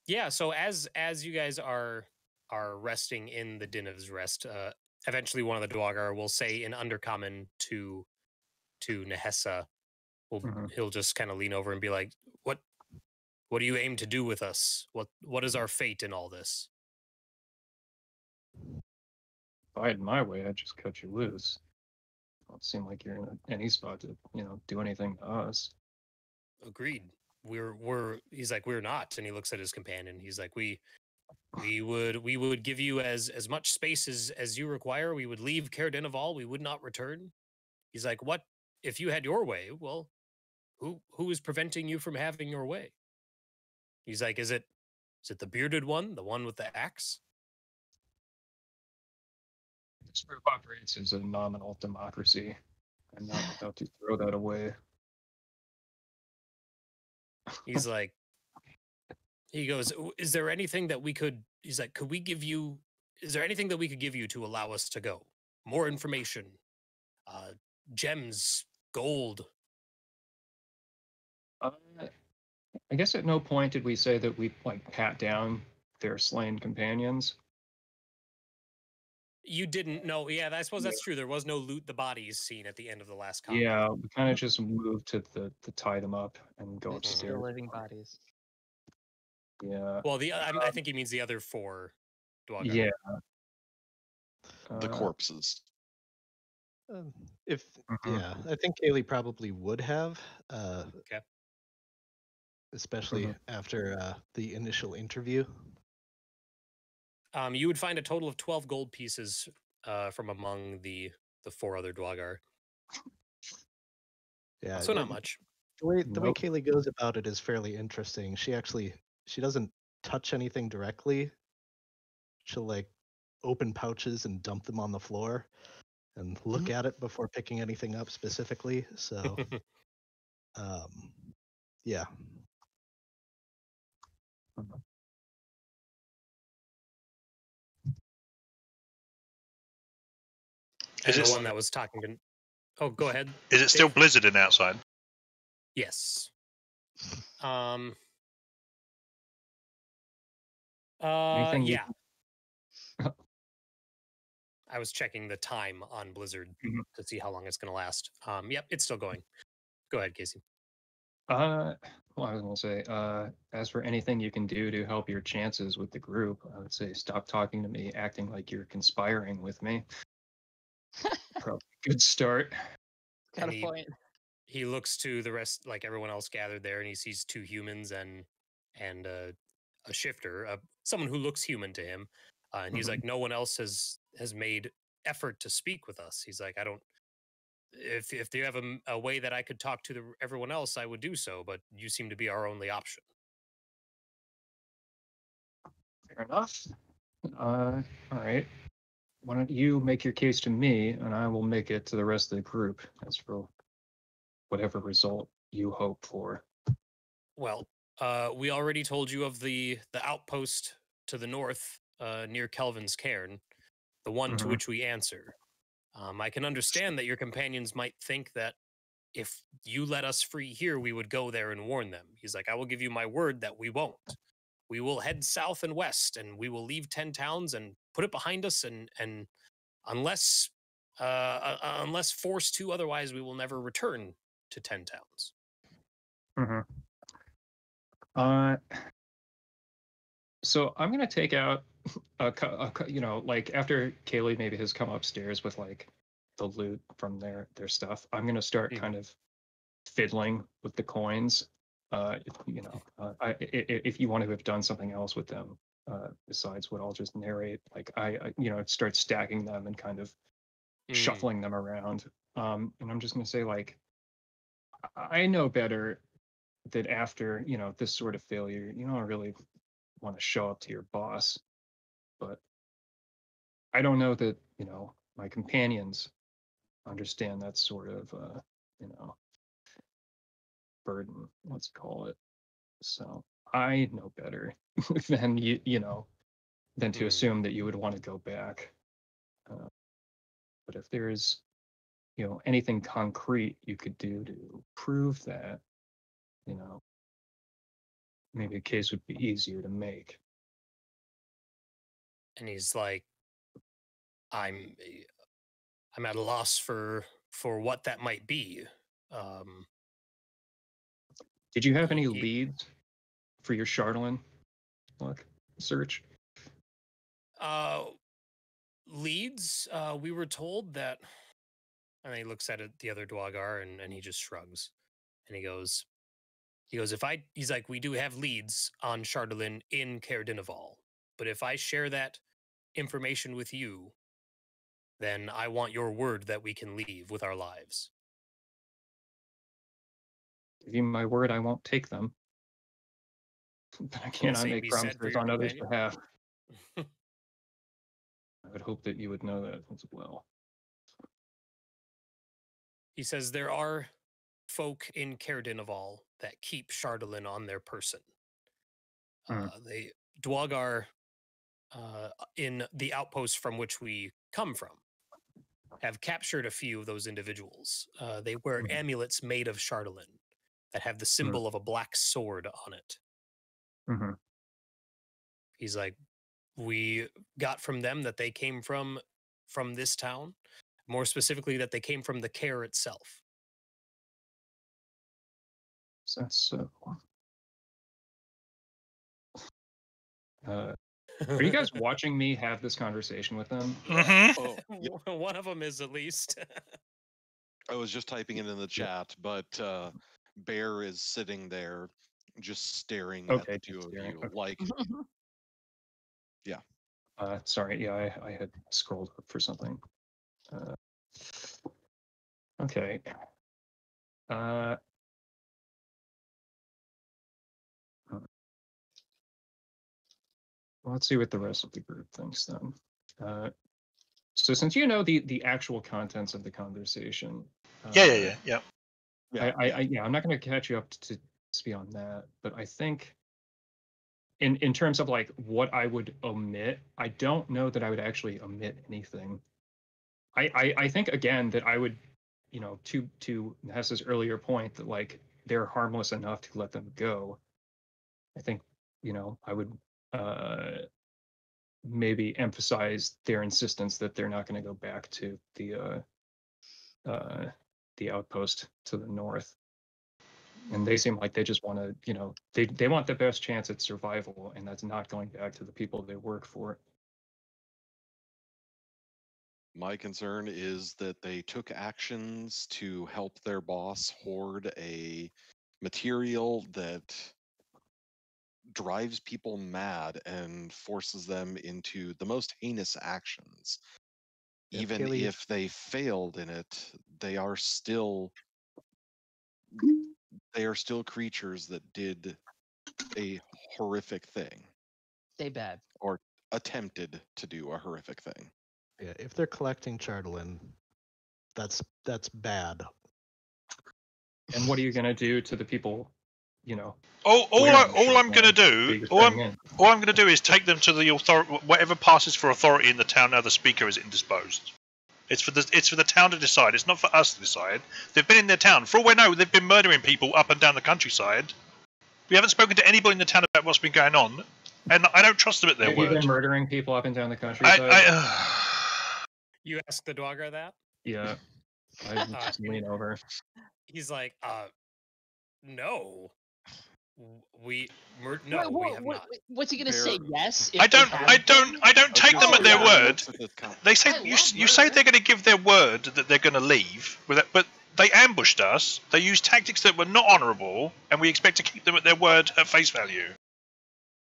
Yeah, so as you guys are resting in the Dinev's rest, eventually one of the Duergar will say in Undercommon to Nahesa, he'll just kind of lean over and be like, What do you aim to do with us? What is our fate in all this?" If I had my way, I'd just cut you loose. Don't seem like you're in any spot to, do anything to us. Agreed. He's like, "We're not," and he looks at his companion. He's like, we would give you as much space as you require. We would leave Caer Dineval. We would not return. He's like, "What if you had your way? Well, who is preventing you from having your way?" He's like, is it the bearded one, the one with the axe?" This group operates as a nominal democracy. I'm not about to throw that away. He's like, he goes, "Is there anything that we could?" He's like, "Could we give you? Is there anything that we could give you to allow us to go? More information, gems, gold." I guess at no point did we say that we pat down their slain companions. You didn't know. Yeah, I suppose that's true. There was no loot the bodies scene at the end of the last combat. Yeah, we kind of just moved to tie them up and go upstairs. Still living bodies. Yeah. Well, I think he means the other 4 Duergar. Yeah. The corpses. Yeah, I think Cayleigh probably would have. Okay. Especially after the initial interview. You would find a total of 12 gold pieces from among the 4 other Duergar. Yeah. So not much. The way Cayleigh goes about it is fairly interesting. She doesn't touch anything directly. She'll open pouches and dump them on the floor and look at it before picking anything up specifically. So yeah. Is the one that was talking to... Oh, go ahead. Is it still blizzarding outside? Yes. Yeah. I was checking the time on Blizzard to see how long it's going to last. Yep, it's still going. Go ahead, Casey. Well, I was going to say, as for anything you can do to help your chances with the group, I would say stop talking to me, acting like you're conspiring with me. Probably a good start. Got a point. He looks to the rest, everyone else gathered there, and he sees 2 humans and a shifter, someone who looks human to him. And he's like, no one else has made effort to speak with us. He's like, I don't. If you have a way that I could talk to everyone else, I would do so. But you seem to be our only option. Fair enough. All right. Why don't you make your case to me, and I will make it to the rest of the group as for whatever result you hope for. Well, we already told you of the outpost to the north near Kelvin's Cairn, the one to which we answer. I can understand that your companions might think that if you let us free here, we would go there and warn them. He's like, I will give you my word that we won't. We will head south and west, and we will leave 10 towns and put it behind us. And unless forced to, otherwise, we will never return to 10 towns. So I'm gonna take out after Cayleigh maybe has come upstairs with the loot from their stuff. I'm gonna start kind of fiddling with the coins. If you want to have done something else with them besides what I'll just narrate, I start stacking them and kind of shuffling them around. And I'm just gonna say I know better that after this sort of failure, you don't really want to show up to your boss, but I don't know that my companions understand that sort of burden, let's call it. So I know better than than to assume that you would want to go back. But if there's anything concrete you could do to prove that, maybe a case would be easier to make. And he's like, I'm at a loss for what that might be. Did you have any He- leads for your Charlatan search? Leads, we were told that, and he looks at it, the other Duergar, and he just shrugs, and he goes, he's like, we do have leads on Charlatan in Caer Dineval, but if I share that information with you, then I want your word that we can leave with our lives. Give you my word, I won't take them. But I cannot Same make be said for promises your on others' companion. behalf. I would hope that you would know that as well. He says there are folk in Caer Dineval that keep Charlatan on their person. They Duergar, in the outpost from which we come from, have captured a few of those individuals. They wear amulets made of Charlatan that have the symbol of a black sword on it. He's like, we got from them that they came from this town, more specifically that they came from the Caer itself. That's so. Are you guys watching me have this conversation with them? Mm-hmm. Oh, yeah. One of them is, at least. I was just typing it in the chat, but Bear is sitting there just staring at the two of staring, you. okay. Like, yeah. Sorry, yeah, I had scrolled up for something. Okay. Well, let's see what the rest of the group thinks then. So since you know the actual contents of the conversation, Yeah. I'm not going to catch you up to speed on that, but I think in terms of like what I would omit, I don't know that I would actually omit anything. I think again that I would, you know, to Nahesa's earlier point that like they're harmless enough to let them go. I think, you know, I would maybe emphasize their insistence that they're not going to go back to the outpost to the north. And they seem like they just want to, you know, they want the best chance at survival, and that's not going back to the people they work for. My concern is that they took actions to help their boss hoard a material that drives people mad and forces them into the most heinous actions. Yeah, Even Cayleigh, if they failed in it, they are still creatures that did a horrific thing Stay bad. or attempted to do a horrific thing. yeah, if they're collecting Charlatan, that's bad. And what are you going to do to the people, you know? All I'm going to do, all I'm going to do is take them to the authority, whatever passes for authority in the town. Now the speaker is indisposed. It's for the town to decide. It's not for us to decide. They've been in their town. For all we know, they've been murdering people up and down the countryside. We haven't spoken to anybody in the town about what's been going on, and I don't trust them at their Have word. you been murdering people up and down the countryside? You asked the Duergar that? Yeah. I just lean over. He's like, no. We have not. What's he gonna say? Yes. I don't take them at their word. They say you say they're going to give their word that they're going to leave, but they ambushed us. They used tactics that were not honourable, and we expect to keep them at their word at face value.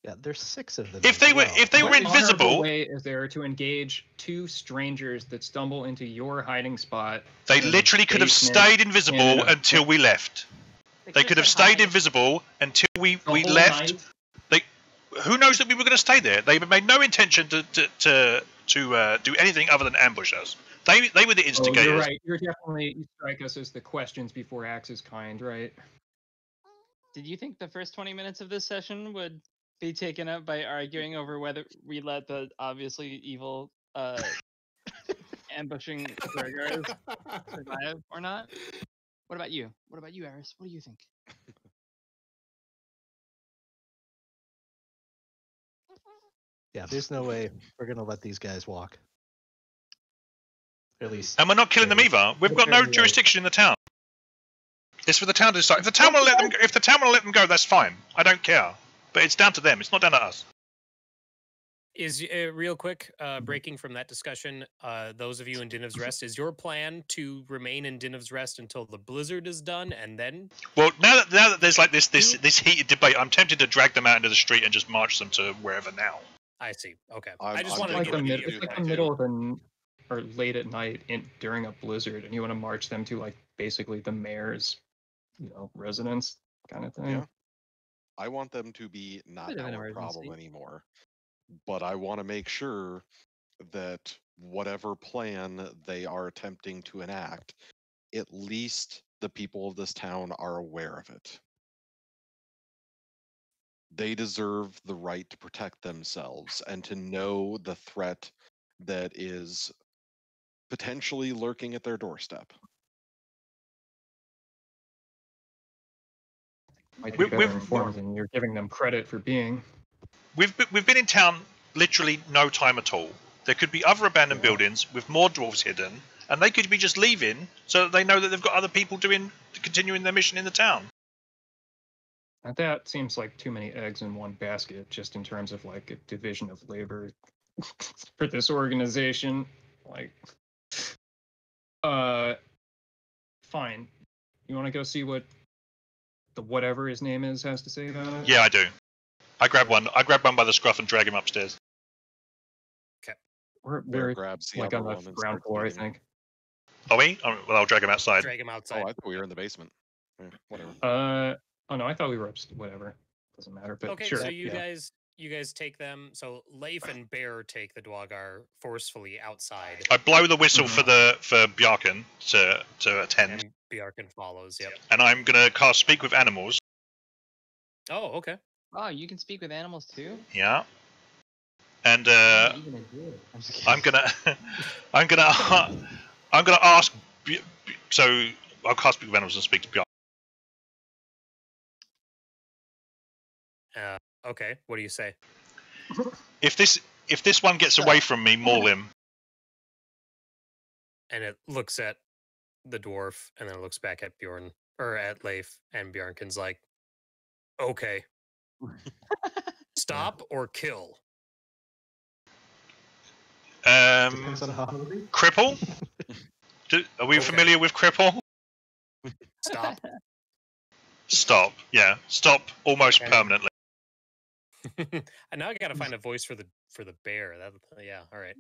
Yeah, there's 6 of them. If they were What invisible, honorable way is there to engage 2 strangers that stumble into your hiding spot? they literally could have stayed invisible until we left. They could have stayed invisible until we left. Night? Who knows that we were going to stay there? They made no intention to do anything other than ambush us. They were the instigators. You're right. You strike us as the questions before axes kind, right? Did you think the first 20 minutes of this session would be taken up by arguing over whether we let the obviously evil ambushing Duergars survive or not? What about you? What about you, Eris? What do you think? Yeah, there's no way we're gonna let these guys walk. At least. And we're not killing them either. We've got no jurisdiction in the town. It's for the town to decide. If the town will let them, if the town will let them go, that's fine. I don't care. But it's down to them. It's not down to us. Is real quick, breaking from that discussion, those of you in Dinev's Rest, is your plan to remain in Dinev's Rest until the blizzard is done, and then? Well, now that there's like this heated debate, I'm tempted to drag them out into the street and just march them to wherever now. I see. Okay. I just I'm wanted like to the give mid- you It's like a the middle of the or late at night during a blizzard, and you want to march them to like basically the mayor's, residence kind of thing. Yeah. I want them to be not Bit of an our problem emergency. anymore. But I want to make sure that whatever plan they are attempting to enact, at least the people of this town are aware of it. They deserve the right to protect themselves and to know the threat that is potentially lurking at their doorstep. Might be better We've- informed than you're giving them credit for being. We've been in town literally no time at all. There could be other abandoned buildings with more dwarves hidden, and they could be just leaving so that they know that they've got other people continuing their mission in the town. And that seems like too many eggs in one basket, just in terms of like a division of labor for this organization. Like, fine. You want to go see what the whatever his name is has to say about it? Yeah, I do. I grab one by the scruff and drag him upstairs. We're grabs the like other on the one and ground starts floor, I leading. think. Are we? Oh, well, I'll drag him outside. Drag him Oh, outside. I thought we were in the basement. Yeah, whatever. Oh no, I thought we were whatever. Doesn't matter, but Okay, sure. so you yeah. guys take them. So Leif and Bear take the Duergar forcefully outside, I blow the whistle for Bjarkan to attend, and Bjarkan follows. Yep. and I'm gonna cast Speak with Animals. Oh, okay. Oh, you can speak with animals too? Yeah. And What are you gonna do? I'm just kidding. I'm gonna ask. So I'll cast Speak with Animals and speak to Bjarkan. Okay. What do you say? If this one gets away from me, maul him. And it looks at the dwarf, and then it looks back at Bjorn or at Leif, and Bjarkan's like, "Okay, stop or kill." Depends on how hungry. Cripple. Are we Okay. familiar with cripple? Stop. Stop. Yeah. Stop almost Okay. permanently. And now I gotta find a voice for the bear. Yeah. All right.